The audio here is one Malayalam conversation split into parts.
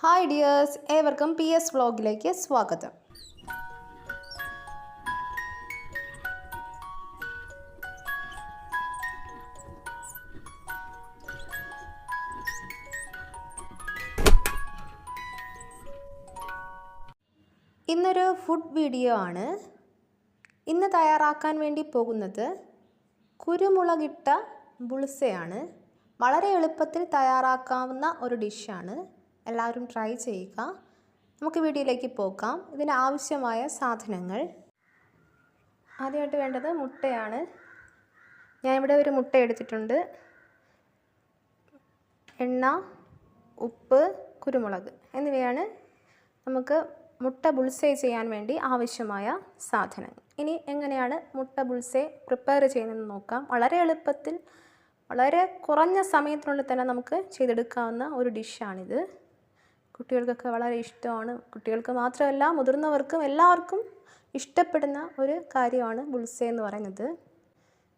ഹായ് ഡിയേഴ്സ്, ഏവർക്കും PS വ്ളോഗിലേക്ക് സ്വാഗതം. ഇന്നൊരു ഫുഡ് വീഡിയോ ആണ്. ഇന്ന് തയ്യാറാക്കാൻ വേണ്ടി പോകുന്നത് കുരുമുളകിട്ട ബുൾസയാണ്. വളരെ എളുപ്പത്തിൽ തയ്യാറാക്കാവുന്ന ഒരു ഡിഷാണ്. എല്ലാവരും ട്രൈ ചെയ്യുക. നമുക്ക് വീഡിയോയിലേക്ക് പോകാം. ഇതിന് ആവശ്യമായ സാധനങ്ങൾ: ആദ്യമായിട്ട് വേണ്ടത് മുട്ടയാണ്. ഞാനിവിടെ ഒരു മുട്ട എടുത്തിട്ടുണ്ട്. എണ്ണ, ഉപ്പ്, കുരുമുളക് എന്നിവയാണ് നമുക്ക് മുട്ട ബുൾസൈ ചെയ്യാൻ വേണ്ടി ആവശ്യമായ സാധനങ്ങൾ. ഇനി എങ്ങനെയാണ് മുട്ട ബുൾസൈ പ്രിപ്പയർ ചെയ്യുന്നതെന്ന് നോക്കാം. വളരെ എളുപ്പത്തിൽ വളരെ കുറഞ്ഞ സമയത്തിനുള്ളിൽ തന്നെ നമുക്ക് ചെയ്തെടുക്കാവുന്ന ഒരു ഡിഷാണിത്. കുട്ടികൾക്കൊക്കെ വളരെ ഇഷ്ടമാണ്. കുട്ടികൾക്ക് മാത്രമല്ല, മുതിർന്നവർക്കും എല്ലാവർക്കും ഇഷ്ടപ്പെടുന്ന ഒരു കാര്യമാണ് ബുൾസൈ എന്ന് പറയുന്നത്.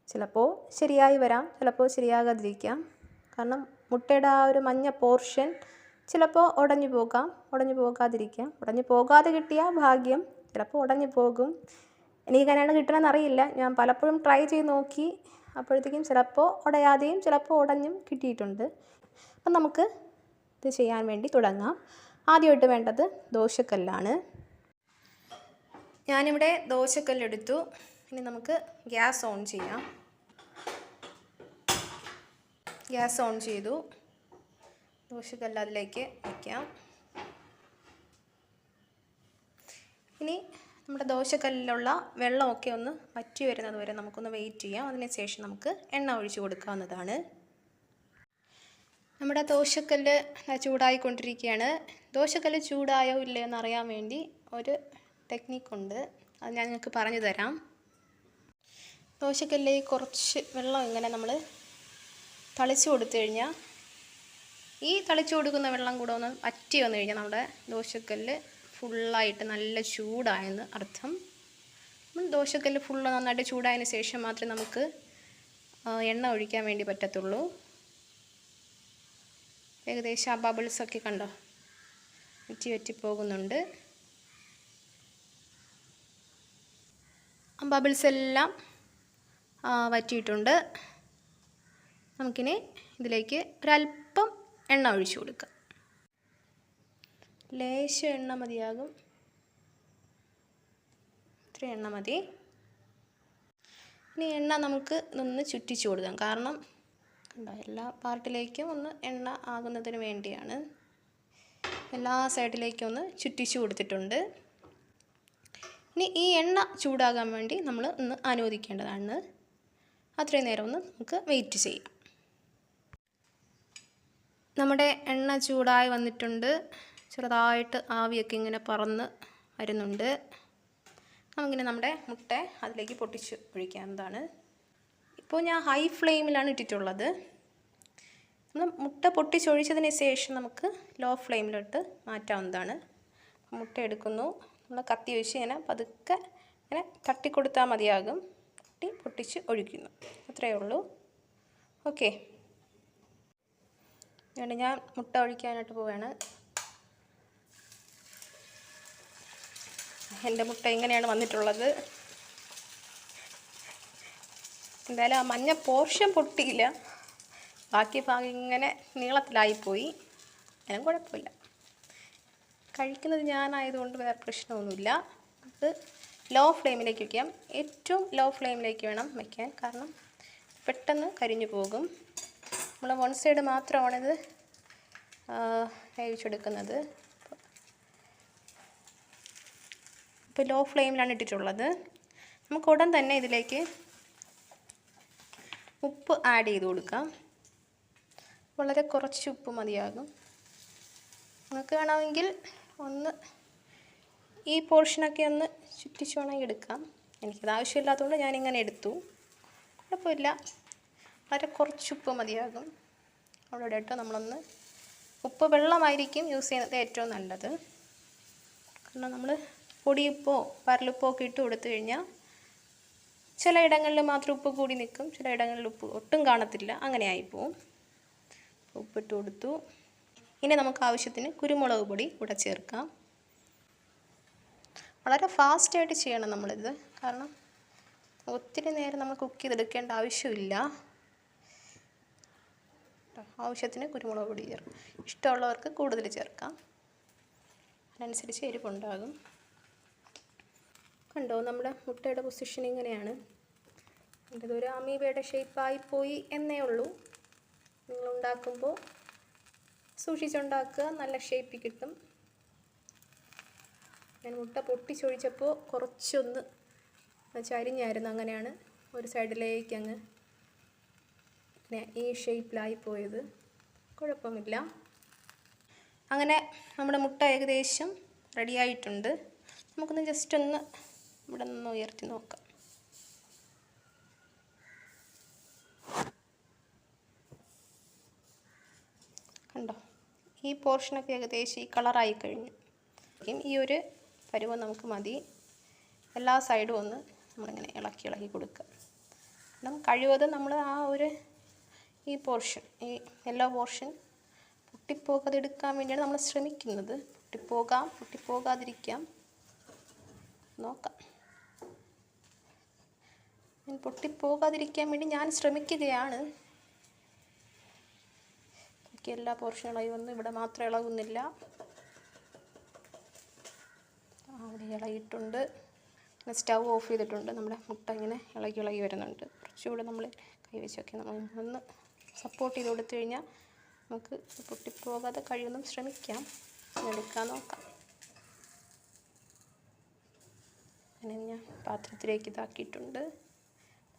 ചിലപ്പോൾ ശരിയായി വരാം, ചിലപ്പോൾ ശരിയാകാതിരിക്കാം. കാരണം മുട്ടയുടെ ആ ഒരു മഞ്ഞ പോർഷൻ ചിലപ്പോൾ ഉടഞ്ഞു പോകാതിരിക്കാം. ഉടഞ്ഞു പോകാതെ കിട്ടിയാൽ ഭാഗ്യം, ചിലപ്പോൾ ഉടഞ്ഞു പോകും. എനിക്കെങ്ങനെയാണ് കിട്ടണമെന്ന് അറിയില്ല. ഞാൻ പലപ്പോഴും ട്രൈ ചെയ്ത് നോക്കി. അപ്പോഴത്തേക്കും ചിലപ്പോൾ ഉടയാതെയും ചിലപ്പോൾ ഉടഞ്ഞും കിട്ടിയിട്ടുണ്ട്. അപ്പം നമുക്ക് ഇത് ചെയ്യാൻ വേണ്ടി തുടങ്ങാം. ആദ്യമായിട്ട് വേണ്ടത് ദോശക്കല്ലാണ്. ഞാനിവിടെ ദോശക്കല്ലെടുത്തു. ഇനി നമുക്ക് ഗ്യാസ് ഓൺ ചെയ്യാം. ഗ്യാസ് ഓൺ ചെയ്തു. ദോശക്കല്ല് അതിലേക്ക് വയ്ക്കാം. ഇനി നമ്മുടെ ദോശക്കല്ലിലുള്ള വെള്ളമൊക്കെ ഒന്ന് വറ്റി വരുന്നത് വരെ നമുക്കൊന്ന് വെയിറ്റ് ചെയ്യാം. അതിനുശേഷം നമുക്ക് എണ്ണ ഒഴിച്ച് കൊടുക്കാവുന്നതാണ്. നമ്മുടെ ദോശക്കല്ല് ചൂടായിക്കൊണ്ടിരിക്കുകയാണ്. ദോശക്കല്ല് ചൂടായോ ഇല്ലയോ എന്നറിയാൻ വേണ്ടി ഒരു ടെക്നിക്കുണ്ട്. അത് ഞാൻ നിങ്ങൾക്ക് പറഞ്ഞു തരാം. ദോശക്കല്ലിൽ കുറച്ച് വെള്ളം ഇങ്ങനെ നമ്മൾ തളിച്ച് കൊടുത്തു കഴിഞ്ഞാൽ, ഈ തളിച്ച് കൊടുക്കുന്ന വെള്ളം കൂടെ ഒന്ന് വറ്റി വന്നു കഴിഞ്ഞാൽ നമ്മുടെ ദോശക്കല്ല് ഫുള്ളായിട്ട് നല്ല ചൂടായെന്ന് അർത്ഥം. ദോശക്കല്ല് ഫുള്ള് നന്നായിട്ട് ചൂടായതിന് ശേഷം മാത്രമേ നമുക്ക് എണ്ണ ഒഴിക്കാൻ വേണ്ടി പറ്റത്തുള്ളൂ. ഏകദേശം ആ ബബിൾസൊക്കെ കണ്ടോ, വറ്റി പോകുന്നുണ്ട്. ആ ബബിൾസ് എല്ലാം വറ്റിയിട്ടുണ്ട്. നമുക്കിനി ഇതിലേക്ക് ഒരല്പം എണ്ണ ഒഴിച്ചു കൊടുക്കാം. ലേശം എണ്ണ മതിയാകും. ഇത്രയും എണ്ണ മതി. ഇനി എണ്ണ നമുക്ക് ഇതൊന്ന് ചുറ്റിച്ചു കൊടുക്കാം. കാരണം എല്ലാ പാർട്ടിലേക്കും ഒന്ന് എണ്ണ ആകുന്നതിന് വേണ്ടിയാണ്. എല്ലാ സൈഡിലേക്കും ഒന്ന് ചുറ്റിച്ചു കൊടുത്തിട്ടുണ്ട്. ഇനി ഈ എണ്ണ ചൂടാകാൻ വേണ്ടി നമ്മൾ ഒന്ന് അനുവദിക്കേണ്ടതാണ്. അത്രയും നേരം ഒന്ന് നമുക്ക് വെയിറ്റ് ചെയ്യാം. നമ്മുടെ എണ്ണ ചൂടായി വന്നിട്ടുണ്ട്. ചെറുതായിട്ട് ആവിയൊക്കെ ഇങ്ങനെ പറന്ന് വരുന്നുണ്ട്. നമുക്കിനി നമ്മുടെ മുട്ട അതിലേക്ക് പൊട്ടിച്ച് ഒഴിക്കാവുന്നതാണ്. ഇപ്പോൾ ഞാൻ ഹൈ ഫ്ലെയിമിലാണ് ഇട്ടിട്ടുള്ളത്. നമ്മൾ മുട്ട പൊട്ടിച്ചൊഴിച്ചതിന് ശേഷം നമുക്ക് ലോ ഫ്ലെയിമിലോട്ട് മാറ്റാവുന്നതാണ്. മുട്ട എടുക്കുന്നു. നമ്മൾ കത്തി വെച്ച് ഇങ്ങനെ പതുക്കെ ഇങ്ങനെ തട്ടിക്കൊടുത്താൽ മതിയാകും. പൊട്ടിച്ച് ഒഴിക്കുന്നു. അത്രയേ ഉള്ളൂ. ഓക്കെ, അതുകൊണ്ട് ഞാൻ മുട്ട ഒഴിക്കാനായിട്ട് പോവുകയാണ്. എൻ്റെ മുട്ട ഇങ്ങനെയാണ് വന്നിട്ടുള്ളത്. എന്തായാലും ആ മഞ്ഞ പോർഷൻ പൊട്ടിയില്ല. ബാക്കി ഭാഗം ഇങ്ങനെ നീളത്തിലായിപ്പോയി. അതിനും കുഴപ്പമില്ല. കഴിക്കുന്നത് ഞാനായതുകൊണ്ട് വേറെ പ്രശ്നമൊന്നുമില്ല. അത് ലോ ഫ്ലെയിമിലേക്ക് വയ്ക്കാം. ഏറ്റവും ലോ ഫ്ലെയിമിലേക്ക് വേണം വയ്ക്കാൻ. കാരണം പെട്ടെന്ന് കരിഞ്ഞു പോകും. നമ്മൾ വൺ സൈഡ് മാത്രമാണിത് വേവിച്ചെടുക്കുന്നത്. ഇപ്പോൾ ലോ ഫ്ലെയിമിലാണ് ഇട്ടിട്ടുള്ളത്. നമുക്ക് ഉടൻ തന്നെ ഇതിലേക്ക് ഉപ്പ് ആഡ് ചെയ്ത് കൊടുക്കാം. വളരെ കുറച്ച് ഉപ്പ് മതിയാകും. നമുക്ക് വേണമെങ്കിൽ ഒന്ന് ഈ പോർഷനൊക്കെ ഒന്ന് ചുറ്റിച്ച് വേണമെങ്കിൽ എടുക്കാം. എനിക്കത് ആവശ്യമില്ലാത്തതുകൊണ്ട് ഞാനിങ്ങനെ എടുത്തു. കുഴപ്പമില്ല, വളരെ കുറച്ച് ഉപ്പ് മതിയാകും. അവിടെ ഇട്ടോ നമ്മളൊന്ന് ഉപ്പ് വെള്ളമായിരിക്കും യൂസ് ചെയ്യുന്നത് ഏറ്റവും നല്ലത്. കാരണം നമ്മൾ പൊടിയുപ്പോ പരലുപ്പോ ഒക്കെ ഇട്ട് കൊടുത്തു കഴിഞ്ഞാൽ ചില ഇടങ്ങളിൽ മാത്രം ഉപ്പ് കൂടി നിൽക്കും, ചില ഇടങ്ങളിൽ ഉപ്പ് ഒട്ടും കാണത്തില്ല. അങ്ങനെ ആയിപ്പോവും. ഉപ്പിട്ട് കൊടുത്തു. ഇനി നമുക്ക് ആവശ്യത്തിന് കുരുമുളക് പൊടി കൂടെ ചേർക്കാം. വളരെ ഫാസ്റ്റായിട്ട് ചെയ്യണം നമ്മളിത്, കാരണം ഒത്തിരി നേരം നമ്മൾ കുക്ക് ചെയ്തെടുക്കേണ്ട ആവശ്യമില്ല. ആവശ്യത്തിന് കുരുമുളക് പൊടി ചേർക്കാം. ഇഷ്ടമുള്ളവർക്ക് കൂടുതൽ ചേർക്കാം, അതിനനുസരിച്ച് എരിവുണ്ടാകും. കണ്ടോ, നമ്മുടെ മുട്ടയുടെ പൊസിഷൻ ഇങ്ങനെയാണ്. ഇതൊരു അമീബയുടെ ഷേപ്പായി പോയി എന്നേ ഉള്ളൂ. നിങ്ങൾ ഉണ്ടാക്കുമ്പോൾ സൂക്ഷിച്ചുണ്ടാക്കുക, നല്ല ഷേപ്പിൽ കിട്ടും. ഞാൻ മുട്ട പൊട്ടിച്ചൊഴിച്ചപ്പോൾ കുറച്ചൊന്ന് ചരിഞ്ഞായിരുന്നു, അങ്ങനെയാണ് ഒരു സൈഡിലേക്ക് അങ്ങ് ഈ ഷേപ്പിലായി പോയത്. കുഴപ്പമില്ല. അങ്ങനെ നമ്മുടെ മുട്ട ഏകദേശം റെഡിയായിട്ടുണ്ട്. നമുക്കൊന്ന് ജസ്റ്റ് ഒന്ന് ഇവിടെ നിന്ന് ഉയർത്തി നോക്കാം. കണ്ടോ, ഈ പോർഷനൊക്കെ ഏകദേശം ഈ കളറായി കഴിഞ്ഞു. ഈ ഒരു പരുവം നമുക്ക് മതി. എല്ലാ സൈഡും ഒന്ന് നമ്മളിങ്ങനെ ഇളക്കി കൊടുക്കുക. കാരണം കഴിവതും നമ്മൾ ആ ഒരു ഈ പോർഷൻ, ഈ യെല്ലോ പോർഷൻ പൊട്ടിപ്പോകാതെടുക്കാൻ വേണ്ടിയാണ് നമ്മൾ ശ്രമിക്കുന്നത്. പൊട്ടിപ്പോകാതിരിക്കാം നോക്കാം. പൊട്ടിപ്പോകാതിരിക്കാൻ വേണ്ടി ഞാൻ ശ്രമിക്കുകയാണ്. ബാക്കി എല്ലാ പോർഷനുകളായി വന്നു. ഇവിടെ മാത്രം ഇളകുന്നില്ല, അവിടെ ഇളകിയിട്ടുണ്ട്. സ്റ്റൗ ഓഫ് ചെയ്തിട്ടുണ്ട്. നമ്മുടെ മുട്ട ഇങ്ങനെ ഇളകി വരുന്നുണ്ട്. കുറച്ചുകൂടെ നമ്മൾ കൈവച്ചൊക്കെ നമ്മൾ ഒന്ന് സപ്പോർട്ട് ചെയ്ത് കൊടുത്തു കഴിഞ്ഞാൽ നമുക്ക് പൊട്ടിപ്പോകാതെ കഴിയുന്നതും ശ്രമിക്കാം. എടുക്കാൻ നോക്കാം. അങ്ങനെ ഞാൻ പാത്രത്തിലേക്ക് ഇതാക്കിയിട്ടുണ്ട്.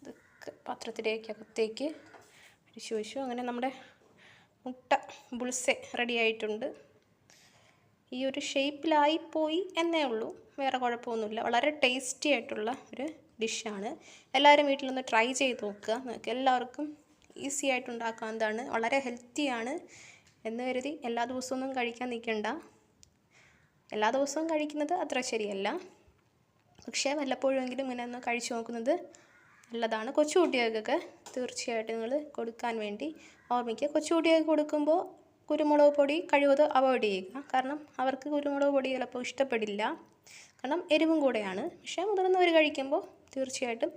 ഇതൊക്കെ പാത്രത്തിലേക്കകത്തേക്ക് അടിച്ചു വെച്ചു. അങ്ങനെ നമ്മുടെ മുട്ട ബുൾസെ റെഡി ആയിട്ടുണ്ട്. ഈ ഒരു ഷേപ്പിലായിപ്പോയി എന്നേ ഉള്ളൂ, വേറെ കുഴപ്പമൊന്നുമില്ല. വളരെ ടേസ്റ്റി ആയിട്ടുള്ള ഒരു ഡിഷാണ്. എല്ലാവരും വീട്ടിലൊന്ന് ട്രൈ ചെയ്ത് നോക്കുക. നിങ്ങൾക്ക് എല്ലാവർക്കും ഈസി ആയിട്ട് ഉണ്ടാക്കാവുന്നതാണ്. വളരെ ഹെൽത്തിയാണ് എന്ന് കരുതി എല്ലാ ദിവസമൊന്നും കഴിക്കാൻ നിൽക്കണ്ട. എല്ലാ ദിവസവും കഴിക്കുന്നത് അത്ര ശരിയല്ല, പക്ഷേ വല്ലപ്പോഴുമെങ്കിലും ഇങ്ങനെ ഒന്ന് കഴിച്ചു നോക്കുന്നത് നല്ലതാണ്. കൊച്ചുകുട്ടികൾക്കൊക്കെ തീർച്ചയായിട്ടും നിങ്ങൾ കൊടുക്കാൻ വേണ്ടി ഓർമ്മിക്കുക. കൊച്ചുകുട്ടികൾക്ക് കൊടുക്കുമ്പോൾ കുരുമുളക് പൊടി കഴിവതും അവോയ്ഡ് ചെയ്യുക. കാരണം അവർക്ക് കുരുമുളക് പൊടി ചിലപ്പോൾ ഇഷ്ടപ്പെടില്ല, കാരണം എരിവും കൂടെയാണ്. പക്ഷേ മുതിർന്നവർ കഴിക്കുമ്പോൾ തീർച്ചയായിട്ടും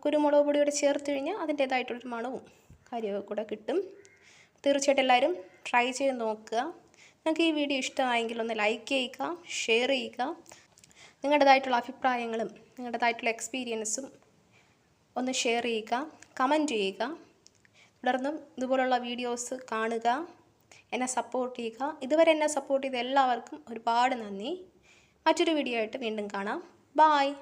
കുരുമുളക് പൊടിയോടെ ചേർത്ത് കഴിഞ്ഞാൽ അതിൻ്റേതായിട്ടുള്ളൊരു മണവും കാര്യമൊക്കെ കൂടെ കിട്ടും. തീർച്ചയായിട്ടും എല്ലാവരും ട്രൈ ചെയ്ത് നോക്കുക. നിങ്ങൾക്ക് ഈ വീഡിയോ ഇഷ്ടമായെങ്കിൽ ഒന്ന് ലൈക്ക് ചെയ്യുക, ഷെയർ ചെയ്യുക. നിങ്ങളുടേതായിട്ടുള്ള അഭിപ്രായങ്ങളും നിങ്ങളുടേതായിട്ടുള്ള എക്സ്പീരിയൻസും ഒന്ന് ഷെയർ ചെയ്യുക, കമൻറ്റ് ചെയ്യുക. തുടർന്നും ഇതുപോലുള്ള വീഡിയോസ് കാണുക, എന്നെ സപ്പോർട്ട് ചെയ്യുക. ഇതുവരെ എന്നെ സപ്പോർട്ട് ചെയ്ത എല്ലാവർക്കും ഒരുപാട് നന്ദി. മറ്റൊരു വീഡിയോ ആയിട്ട് വീണ്ടും കാണാം. ബായ്.